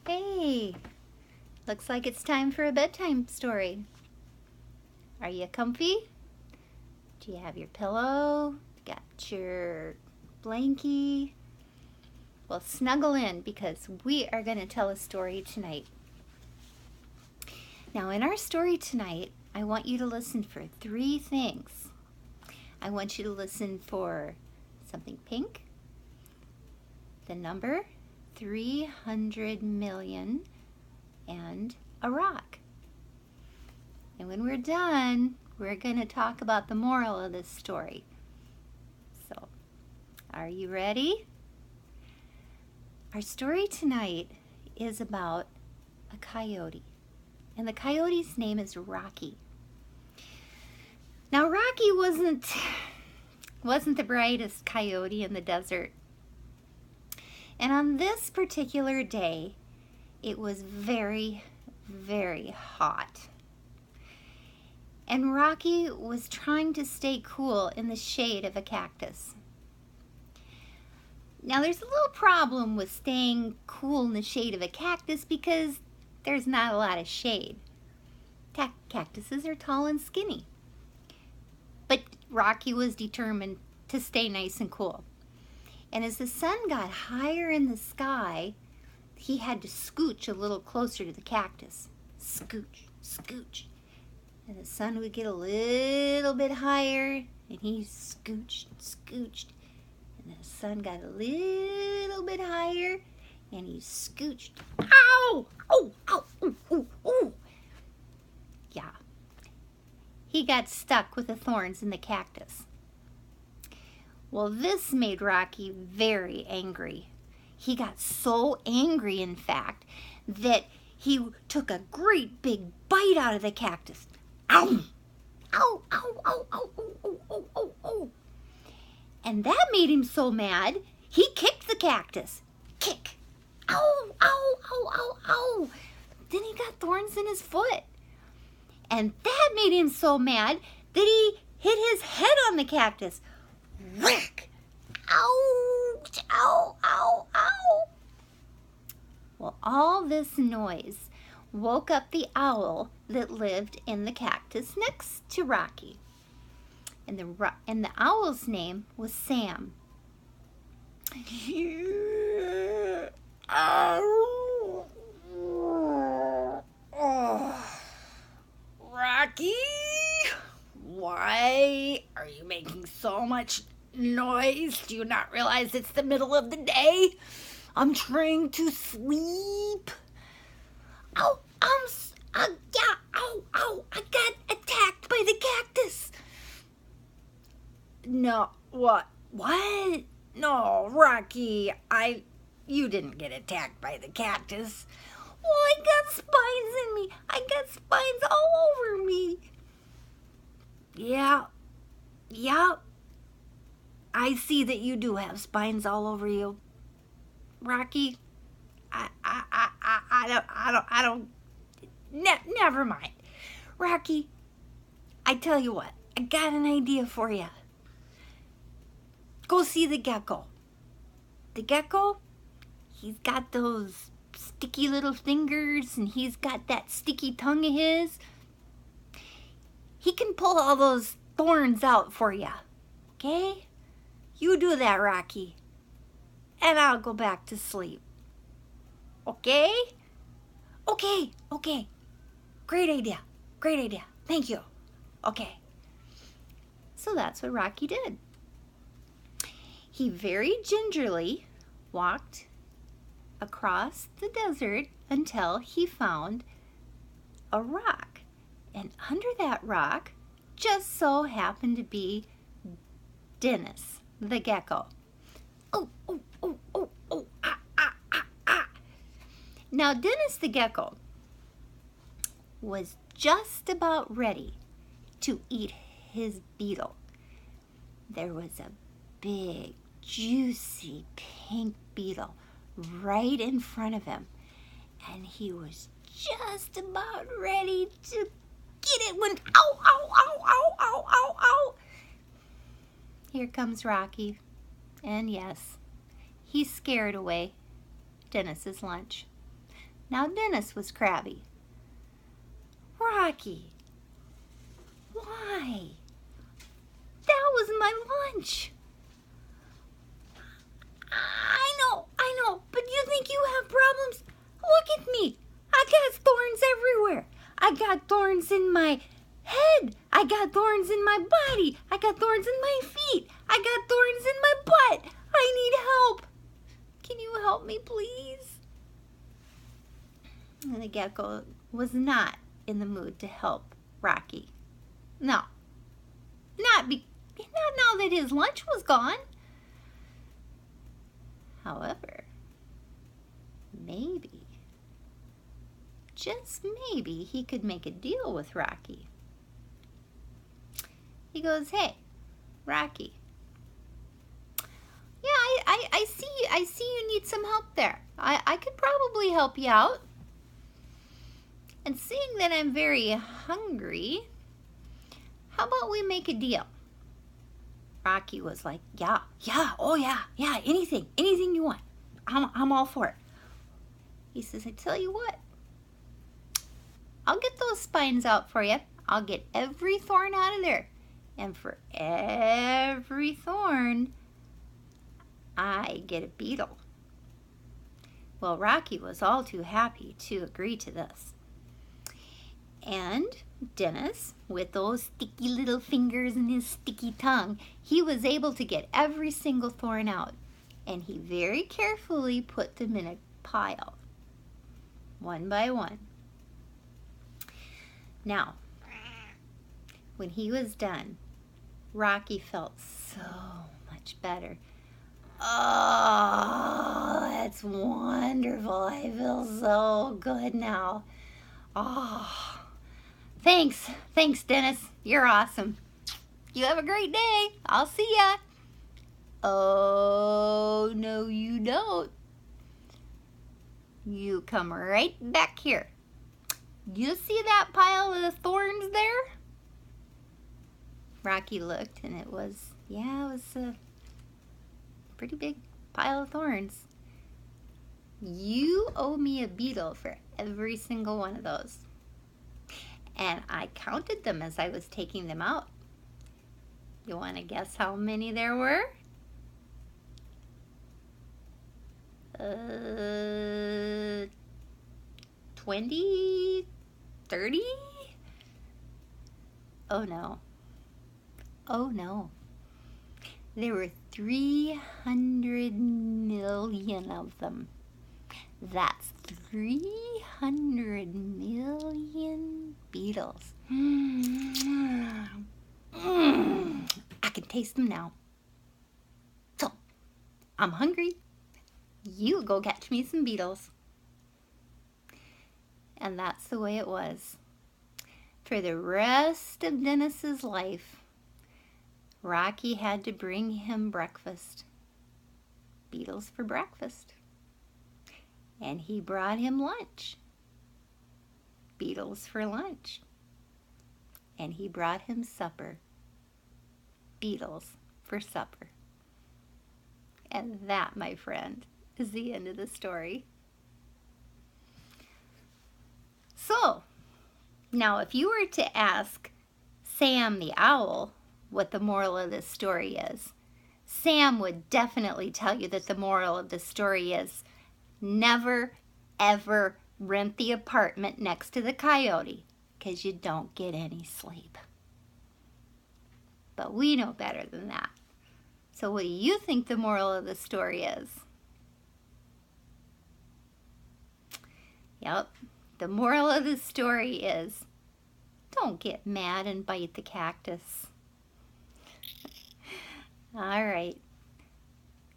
Hey, looks like it's time for a bedtime story. Are you comfy? Do you have your pillow? Got your blankie? Well, snuggle in because we are going to tell a story tonight. Now, in our story tonight, I want you to listen for 3 things. I want you to listen for something pink, the number 300 million, and a rock. And when we're done, we're going to talk about the moral of this story. So, are you ready? Our story tonight is about a coyote. And the coyote's name is Rocky. Now, Rocky wasn't the brightest coyote in the desert. And on this particular day, it was very, very hot. And Rocky was trying to stay cool in the shade of a cactus. Now, there's a little problem with staying cool in the shade of a cactus because there's not a lot of shade. Cactuses are tall and skinny. But Rocky was determined to stay nice and cool. And as the sun got higher in the sky, he had to scooch a little closer to the cactus. Scooch, scooch. And the sun would get a little bit higher, and he scooched, scooched. And the sun got a little bit higher, and he scooched. Ow! Oh, ow, ooh, ooh, ooh. Yeah. He got stuck with the thorns in the cactus. Well, this made Rocky very angry. He got so angry, in fact, that he took a great big bite out of the cactus. Ow! Ow, ow, ow, ow, ow, ow, ow, ow, ow. And that made him so mad, he kicked the cactus. Kick! Ow, ow, ow, ow, ow. Then he got thorns in his foot. And that made him so mad that he hit his head on the cactus. Whack! Ouch! Ow! Ow! Ow! Well, all this noise woke up the owl that lived in the cactus next to Rocky. And the owl's name was Sam. Rocky, why are you making so much noise? Do you not realize it's the middle of the day? I'm trying to sleep. Ow, yeah, ow, ow, I got attacked by the cactus. No, what? No, Rocky, you didn't get attacked by the cactus. Well, I got spines in me. I got spines all over me. Yeah. I see that you do have spines all over you, Rocky. Never mind. Rocky, I tell you what, I got an idea for you. Go see the gecko. The gecko, he's got those sticky little fingers and he's got that sticky tongue of his. He can pull all those thorns out for you. Okay? You do that, Rocky. And I'll go back to sleep. Okay? Okay. Great idea. Thank you. Okay. So that's what Rocky did. He very gingerly walked across the desert until he found a rock. And under that rock just so happened to be Dennis, the gecko. Oh, ah. Now, Dennis the gecko was just about ready to eat his beetle. There was a big, juicy pink beetle right in front of him, and he was just about ready to get it when ow. Here comes Rocky, and yes, he scared away Dennis's lunch. Now Dennis was crabby. Rocky, why? That was my lunch. I know, but you think you have problems? Look at me. I got thorns everywhere. I got thorns in my head. I got thorns in my body. I got thorns in my feet. I got thorns in my butt. I need help. Can you help me, please? And the gecko was not in the mood to help Rocky. No. Not now that his lunch was gone. However, maybe, just maybe, he could make a deal with Rocky. He goes, hey, Rocky. Yeah, I see you need some help there. I could probably help you out. And seeing that I'm very hungry, how about we make a deal? Rocky was like, yeah, anything you want. I'm all for it. He says, I tell you what, I'll get those spines out for you. I'll get every thorn out of there. And for every thorn, I get a beetle. Well, Rocky was all too happy to agree to this. And Dennis, with those sticky little fingers and his sticky tongue, he was able to get every single thorn out. And he very carefully put them in a pile, one by one. Now, when he was done, Rocky felt so much better. Oh, that's wonderful. I feel so good now. Oh. Thanks, Dennis. You're awesome. You have a great day. I'll see ya. Oh, no, you don't. You come right back here. You see that pile of thorns there? Rocky looked, and it was a pretty big pile of thorns. You owe me a beetle for every single one of those. And I counted them as I was taking them out. You want to guess how many there were? 20? 30? Oh no. There were 300 million of them. That's 300 million beetles. I can taste them now. So, I'm hungry. You go catch me some beetles. And that's the way it was. For the rest of Dennis's life, Rocky had to bring him breakfast. Beetles for breakfast. And he brought him lunch. Beetles for lunch. And he brought him supper. Beetles for supper. And that, my friend, is the end of the story. So, now if you were to ask Sam the owl what the moral of this story is, Sam would definitely tell you that the moral of the story is never, ever rent the apartment next to the coyote, because you don't get any sleep. But we know better than that. So what do you think the moral of the story is? Yep, the moral of the story is don't get mad and bite the cactus. All right.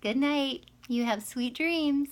Good night. You have sweet dreams.